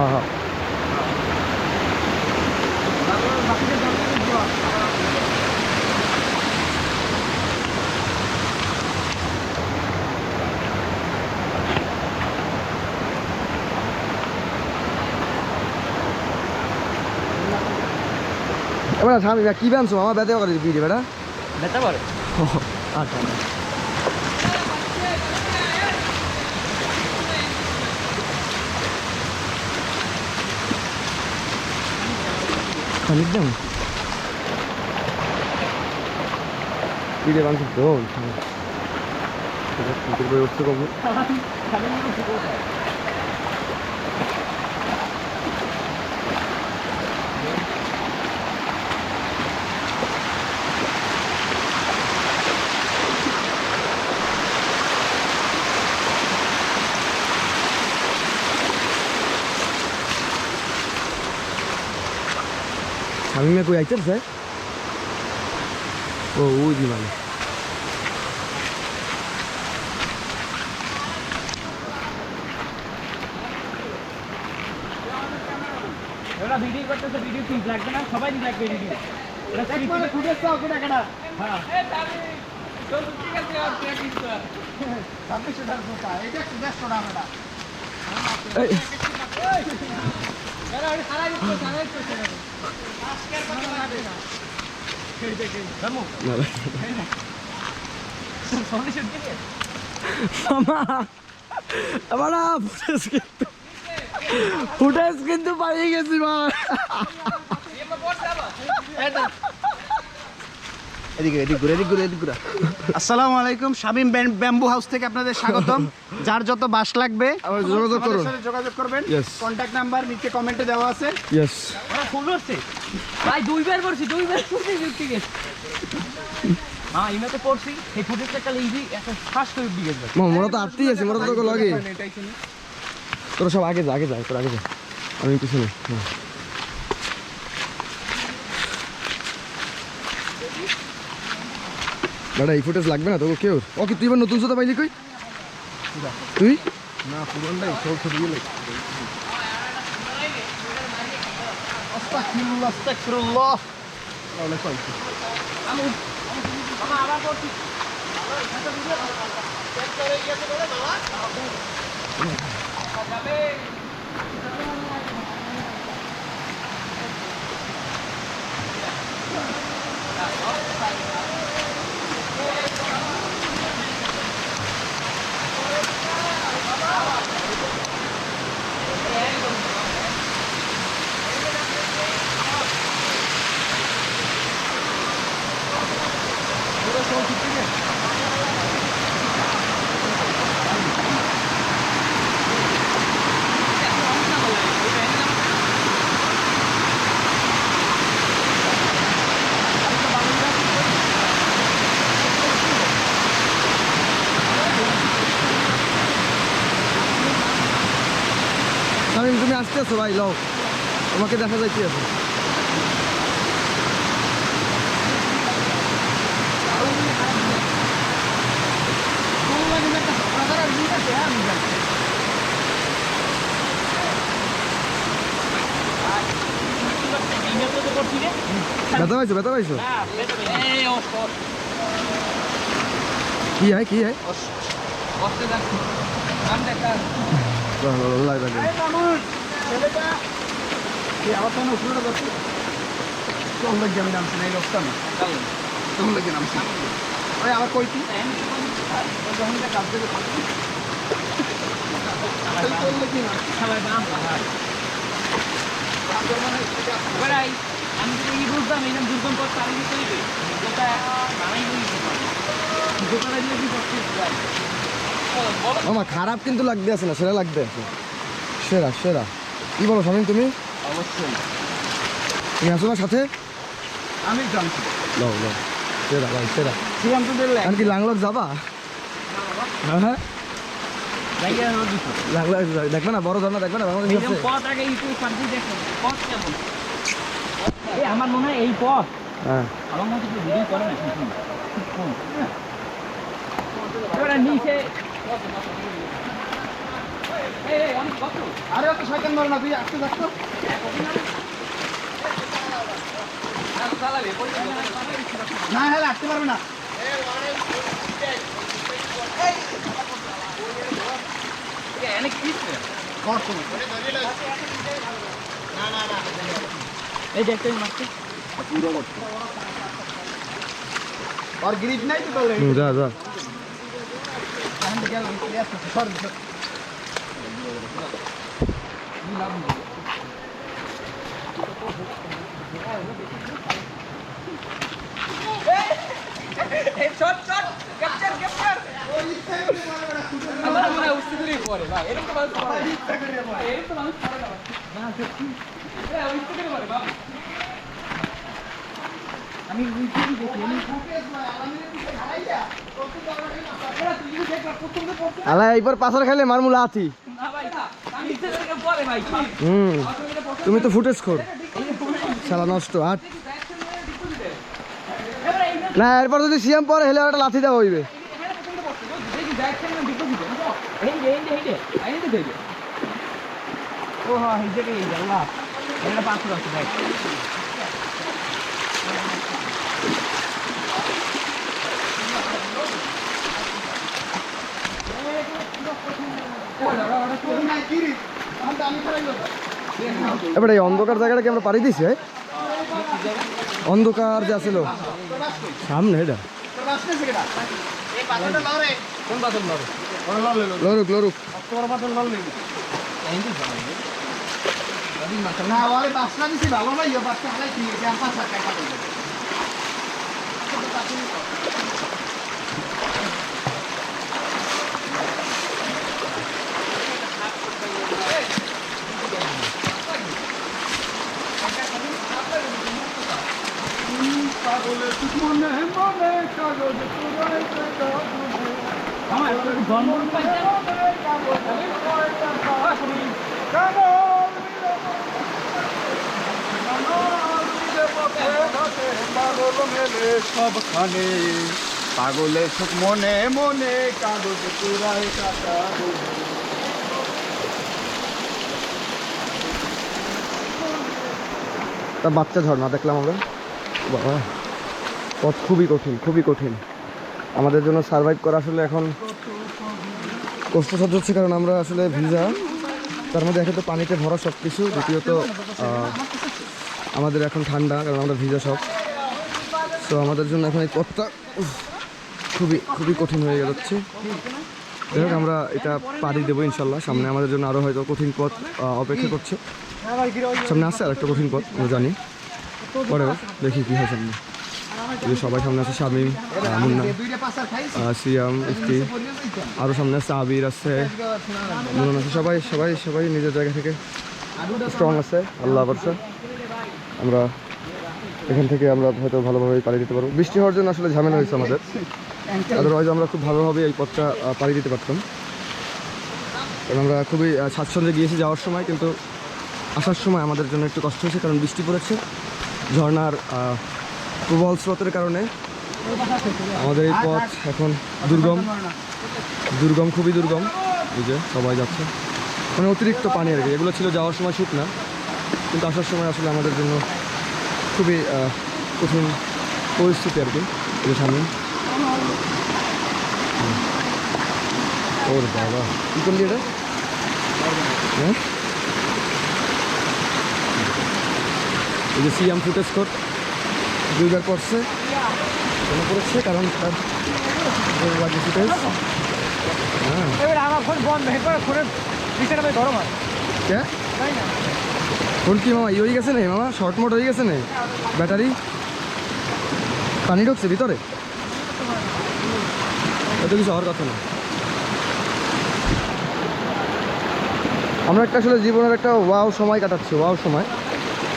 হ্যাঁ হ্যাঁ এবার স্বামী কি বানছো আমার বেতে করে দিবি বেটা বেটা পারে আচ্ছা খানিক দাম ভিডিও বানছি তো উঠতে কম शामी में कोई आइटम्स है वो जी वाले এরা ভিডিও করতেছে ভিডিও ঠিক লাগবে না সবাই লাগবে ভিডিও এটা একবারে ফুটেজ দাও কোটা কাটা হ্যাঁ এই দাবি তো ঠিক আছে আর কি কিছু সামনে সেটা কোটা এটা একটু ব্যস্ত না আমরা এই এরা ওই সারা দিতে সারা দিতে আজকের কথা লাগে না এই দেখেন রামু না সলিউশন কি রে মামা আমারা ফুটেজ কিন্তু পাইয়ে গেছি ভাই আসসালামু আলাইকুম শামিম ব্যাম্বু হাউস থেকে আপনাদের স্বাগতম যার যত বাঁশ লাগবে যোগাযোগ করবেন কন্টাক্ট নাম্বার নিচে কমেন্টে দেওয়া আছে यस ওরা ফোন করছে ভাই দুইবার করছি যুক্তি গেছে হ্যাঁ ইমেতে পড়ছি এই ফুটেজটা কাল ইজি একটা ফাস্ট করে দিয়ে গেছে মোরা তো আটতেই আছে মোরা তো লাগে তোরা সব আগে যা তোরা আগে যা আমি পিছনে দাদা এই ফুটেজ লাগবে না তোকে কেউ ওকে তুই এবার নতুন জুতা পাইলি কই তুই না পুরনটাই ছোট দিয়ে লাগে আস্তাগফিরুল্লাহ তাহলে কই আমি মামা আবার করছি যাবে তুমি আসতে আছো ভাই লও তোমাকে দেখা যাইতে আছে ব্যথা পাইছো কি হয় আবার কইতি আমি তো এই বুঝতাম এই দুর্গম পথ পারি করিবে যেটা বানাই দোকানে দিয়ে কি করতে মামা খারাপ কিন্তু লাগতে আছে না সেরা লাগতে আছে সেরা কি বলো শামিম তুমি অবশ্যই তুমি আসো না সাথে আমি জানছি লও সেরা ভাই সেরা সীমান্ত দিলে আর কি লাংলক যাবা হ্যাঁ লাংলক দেখবে না বড় ঝর্ণা দেখবে না বাংলাদেশ আছে পথ আগে ইউটিউব পান্তি দেখো পথ কেমন এই আমার মনে হয় এই পথ হ্যাঁ আমার মনে হয় ভিডিও করে না এবারে নিচে আরে অত শয়তান মারো না, তুই আসতে যাস তো। না হলে আসতে পারবে না। এই দেখতে মারছে আর গ্রিপ নাই তো তাহলে যা যা আমি আলা এইবার পাথর খাইলে মারমুলা আছি তুমি তো ফুটেজ খোর শালা নষ্ট আট না এরপর যদি সিএম পরে হেলে একটা লাথি দেওয়া হইবে ও হ্যাঁ এই জায়গায় এই জায়গা এটা পাথর আছে ভাই এবার এই অন্ধকার জায়গাটা কি আমরা পাড়ি দিছি অন্ধকার যে আছিল সামনে এটা লরুক লরুক না ওরে বাসনা দিছি ভালো না ইয়া বাসনা হালাই ঠিক আছে আমার সাথে কথা বলবে পাগলে মনে মনে কাগজ পুরাই কাগজ আমার একটু গন্ডগোল পাইছে সবখানে পাগলে সুখ মনে মনে কাগজ পুরাই কাটা তা বাচ্চা ঝর্ণা দেখলাম আমরা বাবা পথ খুবই কঠিন খুবই কঠিন আমাদের জন্য সার্ভাইভ করা আসলে এখন কষ্টসাধ্য হচ্ছে কারণ আমরা আসলে ভিজা তার মধ্যে একে তো পানিতে ভরা সব কিছু দ্বিতীয়ত আমাদের এখন ঠান্ডা কারণ আমরা ভিজা সব তো আমাদের জন্য এখন এই পথটা খুবই খুবই কঠিন হয়ে যাচ্ছে যাই হোক আমরা এটা পাড়ি দেবো ইনশাল্লাহ সামনে আমাদের জন্য আরও হয়তো কঠিন পথ অপেক্ষা করছে সামনে আসছে আর একটা কঠিন পথ আমরা জানি পরে দেখি কী হয় সামনে এই সবাই সামনে আছে শামিম মুন্না সিয়াম ইফতি আরও সামনে আছে আবির আছে মুন্না আছে সবাই সবাই সবাই নিজের জায়গা থেকে স্ট্রং আছে আল্লাহ ভরসা আমরা এখান থেকে আমরা হয়তো ভালোভাবে পাড়ি দিতে পারবো বৃষ্টি হওয়ার জন্য আসলে ঝামেলা হয়েছে আমাদের আদারওয়াইজ আমরা খুব ভালোভাবে এই পথটা পাড়ি দিতে পারতাম কারণ আমরা খুবই স্বাচ্ছন্দ্যে গিয়েছি যাওয়ার সময় কিন্তু আসার সময় আমাদের জন্য একটু কষ্ট হয়েছে কারণ বৃষ্টি পড়েছে ঝর্ণার প্রবল স্রোতের কারণে আমাদের এই পথ এখন দুর্গম দুর্গম খুবই দুর্গম এই যে সবাই যাচ্ছে মানে অতিরিক্ত পানি আর কি এগুলো ছিল যাওয়ার সময় শুকনা কিন্তু আসার সময় আসলে আমাদের জন্য খুবই কঠিন পরিস্থিতি আর কি এই সামনে ওর বাবা কী করলি এটা হ্যাঁ এই যে সিএম ফুটেজ কোড দুইবার পড়ছে কেন পড়েছে কারণ তার ফুটেজ হ্যাঁ আমার ফোন বন্ধ ফোনের পিছনে গরম হয় ফোন কি মামা হয়ে গেছে না মামা শর্ট মোট হয়ে গেছে না ব্যাটারি পানি ঢুকছে ভিতরে এত কিছু হওয়ার কথা না আমরা একটা আসলে জীবনের একটা ওয়াও সময় কাটাচ্ছি ওয়াও সময়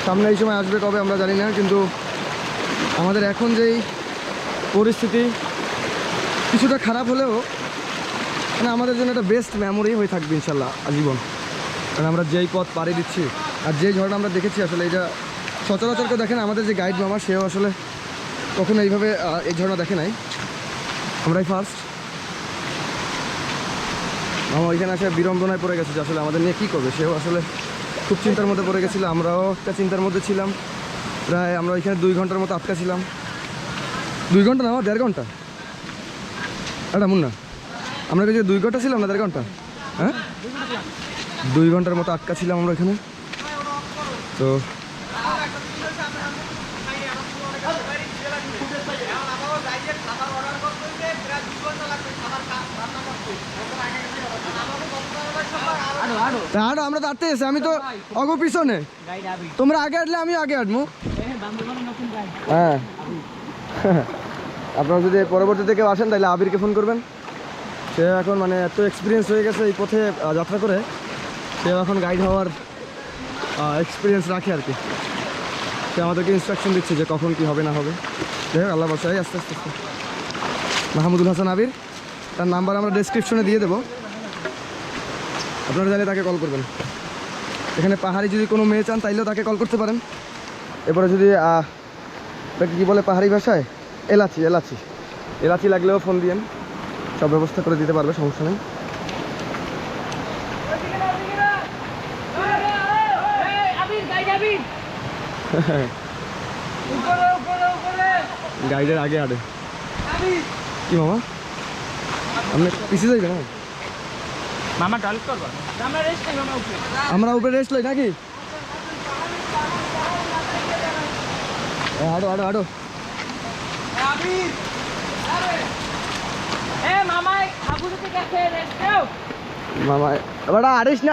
সামনে এই সময় আসবে কবে আমরা জানি না কিন্তু আমাদের এখন যেই পরিস্থিতি কিছুটা খারাপ হলেও মানে আমাদের জন্য একটা বেস্ট মেমোরি হয়ে থাকবে ইনশাল্লাহ আজীবন কারণ আমরা যেই পথ পাড়ি দিচ্ছি আর যেই ঝড়টা আমরা দেখেছি আসলে এটা সচরাচর কেউ দেখেন আমাদের যে গাইড মামা সেও আসলে কখনো এইভাবে এই ঝর্ণা দেখে নাই আমরাই ফার্স্ট মামা ওইখানে এসে বিড়ম্বনায় পড়ে গেছে যে আসলে আমাদের নিয়ে কী করবে। সেও আসলে খুব চিন্তার মধ্যে পড়ে গেছিলো, আমরাও একটা চিন্তার মধ্যে ছিলাম। প্রায় আমরা ওইখানে 2 ঘন্টার মতো আটকা ছিলাম। 2 ঘন্টা না, 1.5 ঘন্টা। এটা মুন্না, আমরা কাছে 2 ঘন্টা ছিলাম না 1.5 ঘন্টা? হ্যাঁ, 2 ঘন্টার মতো আটকা ছিলাম আমরা এখানে। তো আরো আমরা তো আটতে এসে, আমি তো অগ পিছনে, তোমরা আগে আটলে আমি আগে আটবো। হ্যাঁ, আপনারা যদি পরবর্তীতে কেউ আসেন তাহলে আবিরকে ফোন করবেন। সে এখন মানে এত এক্সপিরিয়েন্স হয়ে গেছে এই পথে যাত্রা করে, সে এখন গাইড হওয়ার এক্সপিরিয়েন্স রাখে আর কি। সে আমাদেরকে ইনস্ট্রাকশন দিচ্ছে যে কখন কি হবে না হবে। যাই হোক, আল্লাহ বাসায় আস্তে আস্তে আস্তে। মাহমুদুল হাসান আবির, তার নাম্বার আমরা ডেসক্রিপশনে দিয়ে দেবো, আপনারা চাইলে তাকে কল করবেন। এখানে পাহাড়ি যদি কোনো মেয়ে চান তাইলেও তাকে কল করতে পারেন। এরপরে যদি কী বলে পাহাড়ি ভাষায়, এলাচি এলাচি এলাচি লাগলেও ফোন দিয়েন, সব ব্যবস্থা করে দিতে পারবে, সমস্যা নেই। গাইডের আগে আড়ে কি মামা, আপনি পিছিয়ে যাইবে না? মামা টয়লেট করবো, আমরা উপরে রেস্ট লই নাকি? আড়ো আড়ো আড়ো মামা হাবুড়িতে গেছে, মামা এবার আড়িস না।